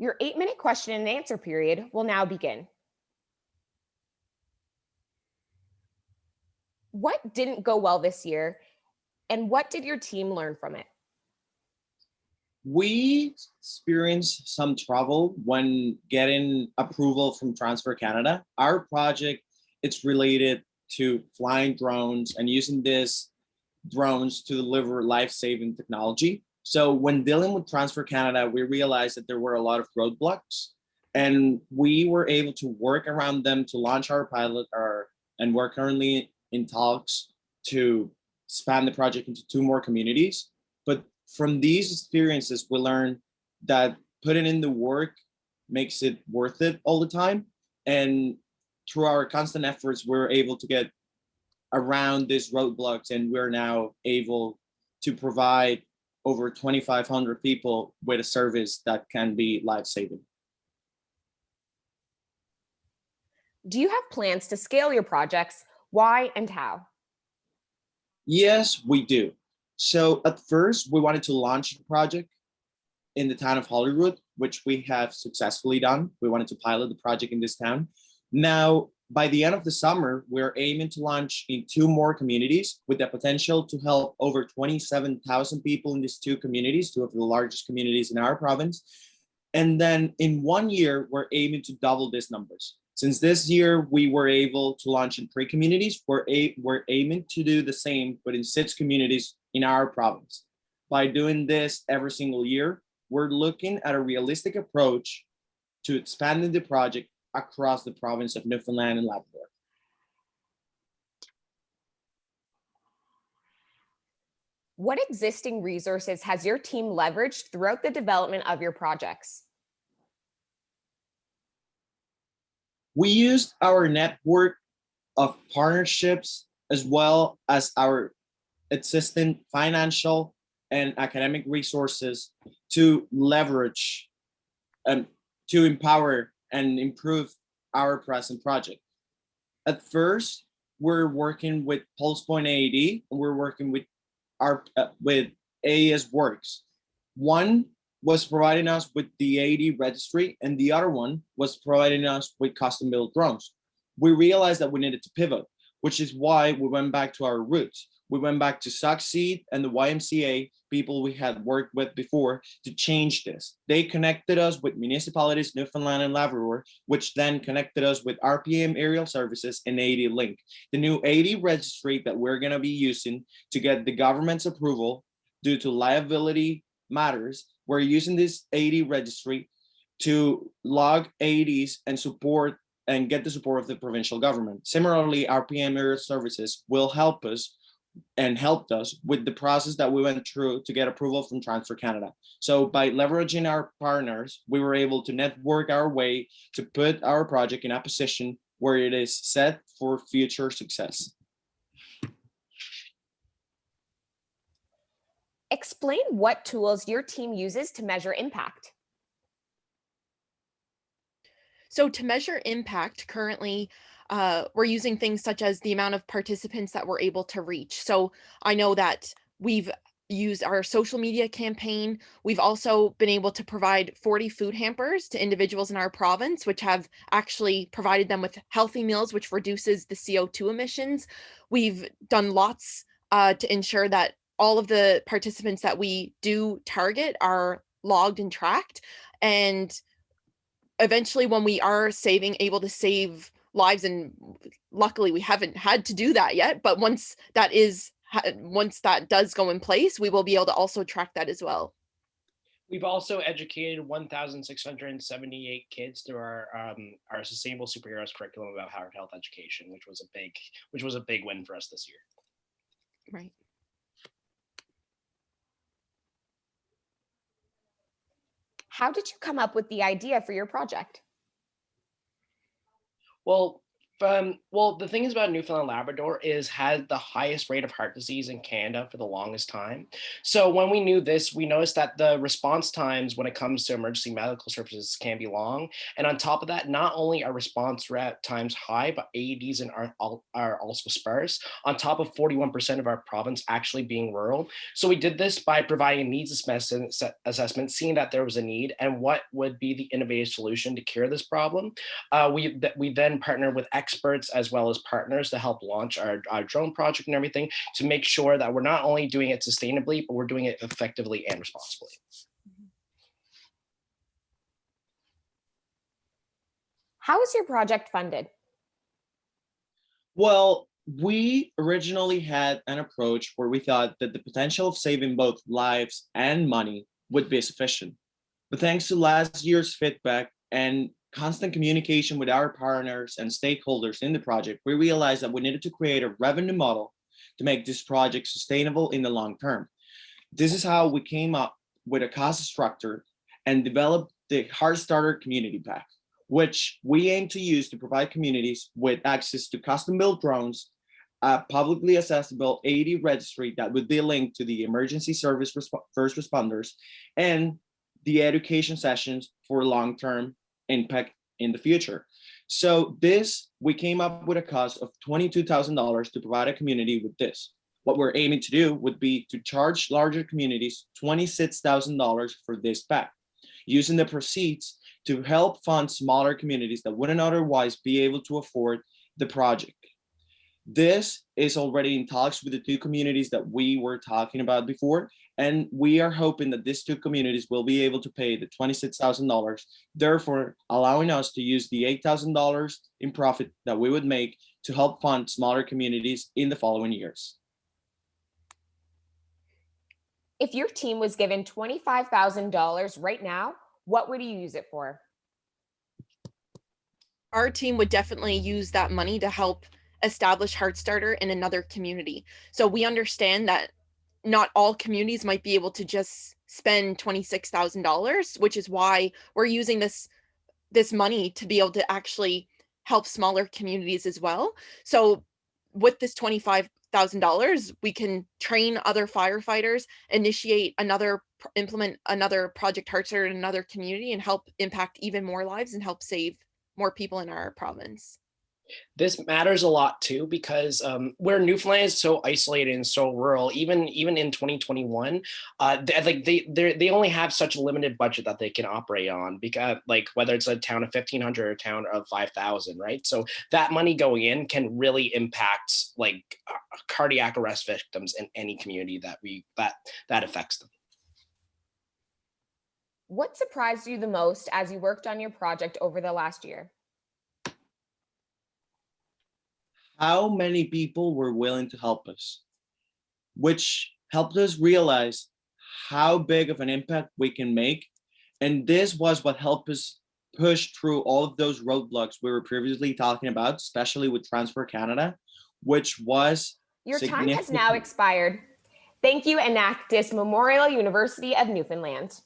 Your 8-minute question and answer period will now begin. What didn't go well this year, and what did your team learn from it? We experienced some trouble when getting approval from Transfer Canada. Our project, it's related to flying drones and using these drones to deliver life-saving technology. So when dealing with Transfer Canada, we realized that there were a lot of roadblocks, and we were able to work around them to launch our pilot, and we're currently in talks to expand the project into 2 more communities. But from these experiences, we learned that putting in the work makes it worth it all the time. And through our constant efforts, we're able to get around these roadblocks, and we're now able to provide over 2,500 people with a service that can be life-saving. Do you have plans to scale your projects? Why and how? Yes, we do. So at first, we wanted to launch the project in the town of Hollywood, which we have successfully done. We wanted to pilot the project in this town. Now, by the end of the summer, we're aiming to launch in 2 more communities with the potential to help over 27,000 people in these 2 communities, 2 of the largest communities in our province. And then in 1 year, we're aiming to double these numbers. Since this year, we were able to launch in 3 communities, we're aiming to do the same, but in 6 communities in our province. By doing this every single year, we're looking at a realistic approach to expanding the project across the province of Newfoundland and Labrador. What existing resources has your team leveraged throughout the development of your projects? We used our network of partnerships as well as our existing financial and academic resources to leverage and to empower and improve our present project. At first, we're working with Pulse Point AED, and we're working with AES Works. One was providing us with the AED registry, and the other one was providing us with custom-built drones. We realized that we needed to pivot, which is why we went back to our roots. We went back to Succeed and the YMCA, people we had worked with before, to change this. They connected us with municipalities, Newfoundland and Labrador, which then connected us with RPM Aerial Services and AED Link, the new AED registry that we're gonna be using to get the government's approval due to liability matters. We're using this AED registry to log AEDs and support and get the support of the provincial government. Similarly, RPM Aerial Services will help us and helped us with the process that we went through to get approval from Transfer Canada. So by leveraging our partners, we were able to network our way to put our project in a position where it is set for future success. Explain what tools your team uses to measure impact. So to measure impact, currently, we're using things such as the amount of participants that we're able to reach. So I know that we've used our social media campaign. We've also been able to provide 40 food hampers to individuals in our province, which have actually provided them with healthy meals, which reduces the CO2 emissions. We've done lots to ensure that all of the participants that we do target are logged and tracked. And eventually, when we are able to save lives, and luckily we haven't had to do that yet, but once that does go in place, we will be able to also track that as well. We've also educated 1,678 kids through our Sustainable Superheroes curriculum about heart health education, which was a big win for us this year. Right. How did you come up with the idea for your project? Well, Well, the thing is about Newfoundland Labrador is had the highest rate of heart disease in Canada for the longest time. So when we knew this, we noticed that the response times when it comes to emergency medical services can be long. And on top of that, not only are response times high, but AEDs are also sparse. On top of 41% of our province actually being rural. So we did this by providing a needs assessment, seeing that there was a need and what would be the innovative solution to cure this problem. We then partnered with experts as well as partners to help launch our drone project and everything to make sure that we're not only doing it sustainably, but we're doing it effectively and responsibly. How is your project funded? Well, we originally had an approach where we thought that the potential of saving both lives and money would be sufficient. But thanks to last year's feedback and constant communication with our partners and stakeholders in the project, we realized that we needed to create a revenue model to make this project sustainable in the long term. This is how we came up with a cost structure and developed the Heartstarter Community Pack, which we aim to use to provide communities with access to custom-built drones, a publicly accessible AED registry that would be linked to the emergency service first responders, and the education sessions for long-term impact in the future. So we came up with a cost of $22,000 to provide a community with this. What we're aiming to do would be to charge larger communities $26,000 for this pack, using the proceeds to help fund smaller communities that wouldn't otherwise be able to afford the project. This is already in talks with the two communities that we were talking about before, and we are hoping that these two communities will be able to pay the $26,000, therefore allowing us to use the $8,000 in profit that we would make to help fund smaller communities in the following years. If your team was given $25,000 right now, what would you use it for? Our team would definitely use that money to help establish Heartstarter in another community. So we understand that not all communities might be able to just spend $26,000, which is why we're using this money to be able to actually help smaller communities as well. So with this $25,000, we can train other firefighters, implement another Project Heartstarter in another community, and help impact even more lives and help save more people in our province. This matters a lot too, because where Newfoundland is so isolated and so rural, even in 2021, they only have such a limited budget that they can operate on, because like whether it's a town of 1,500 or a town of 5,000, right? So that money going in can really impact like cardiac arrest victims in any community that affects them. What surprised you the most as you worked on your project over the last year? How many people were willing to help us, which helped us realize how big of an impact we can make. And this was what helped us push through all of those roadblocks we were previously talking about, especially with Transfer Canada, which was Your time has now expired. Thank you, Enactus Memorial University of Newfoundland.